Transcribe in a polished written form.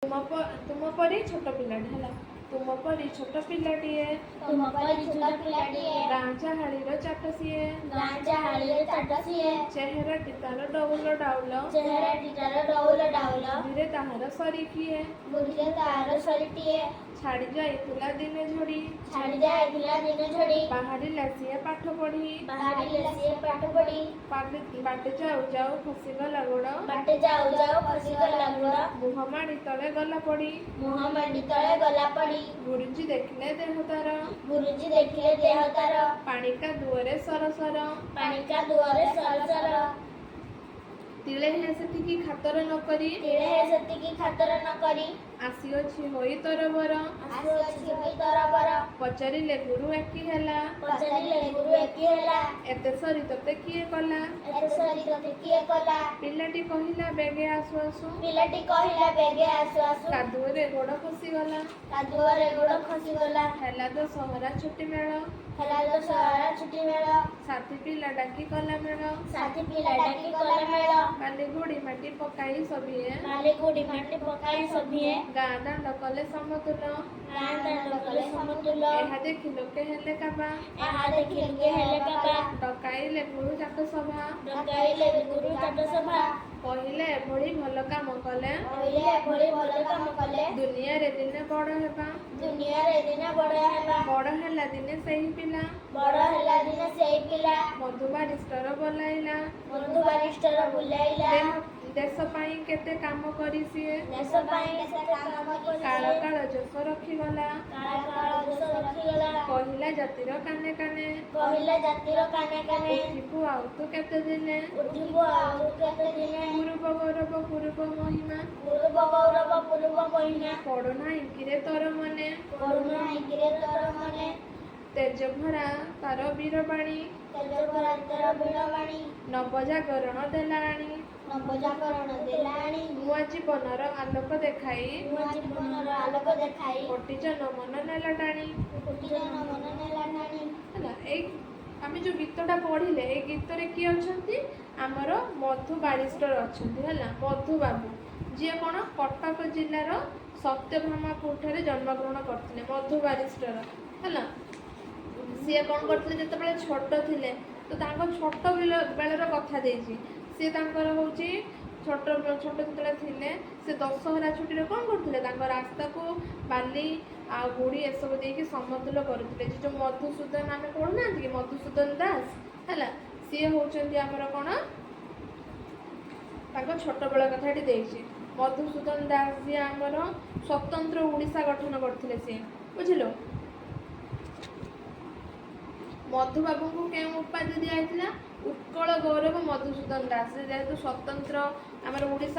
तुम परी छोट पिलाटी है तुम परी छोट पिलाटीए गाँ चाहाड़ीर चाट सीए चेहराटी तार डौल डाउल धीरे ताहार सरीकिए छाड़ी जाइथिला दिने झड़ी बाहरिला सिए पाठ पढ़ी बाटे जाऊ जाऊ खसीगला गोड़ मुह माड़ी तले गला पड़ी गुरुजी देखले देह तार पाणिका दुआरे सरसर तिले हे सेतिकी खातर न करी आसीअछि होई तरबर पचारिले गुरु एकी हेला एते सरी तते किए कला पिलाटी कहिला बेगे आसु आसु कादुअरे गोड़ खसीगला हेला तो सहरा छुट्टी मेल साथी पिला डाकी कला मेल काली गुड़ी माटी पकाई सभिए गाँ दांड कले समतुल ଏହା ଦେଖି ଲୋକେ ହେଲେ କାବା ଡକାଇଲେ ଗୁରୁ ଚାଟ ସଭା କହିଲେ ଏଭଳି ଭଲ କାମ କଲେ ଦୁନିଆରେ ଦିନେ ବଡ଼ ହେବା ବଡ଼ ହେଲା ଦିନେ ସେହି ପିଲା ମଧୁ ବାରିଷ୍ଟର ବୋଲାଇଲା देश पाई केते काम करी सिए काल काल जोश रखीगला कहिला जातिर काने काने उठिबु आउ तू केते दिने पूर्व गौरव पूर्व महिमा पड़ो नाही किरे तोर मने तेज भरा तार वीरबाणी नवजागरण देलाणी नुआ जीवनर आलोक देखाई कोटि जन मन नेला टाणी आमे जो गीतटा पढ़िले ए गीतरे किए अछंती आमर मधु बारिस्टर अछंती हला मधु बाबू जी कोन कटक जिल्लार सत्यभामापुर ठारे जन्मग्रहण करथिले मधु बारिस्टर हला सी कौन करते जिते छोट थे तो छोट बेलर कथा देसी सी हूँ छोट छोट जो थे से दशहरा छुट्टी कौन करते रास्ता को बाली आ गुड़ी एसबू देकी समतुल करुले जो मधुसूदन आम पढ़ुना कि मधुसूदन दास है सी होती आमर कौन छोट बेल कथाटी देसी मधुसूदन दास जी आमर स्वतंत्र ओडिशा गठन करते सी बुझिल मधुबाबू को क्यों उपाधि दिया उत्कल गौरव मधुसूदन दास जेहेतु स्वतंत्र आमर ओडिशा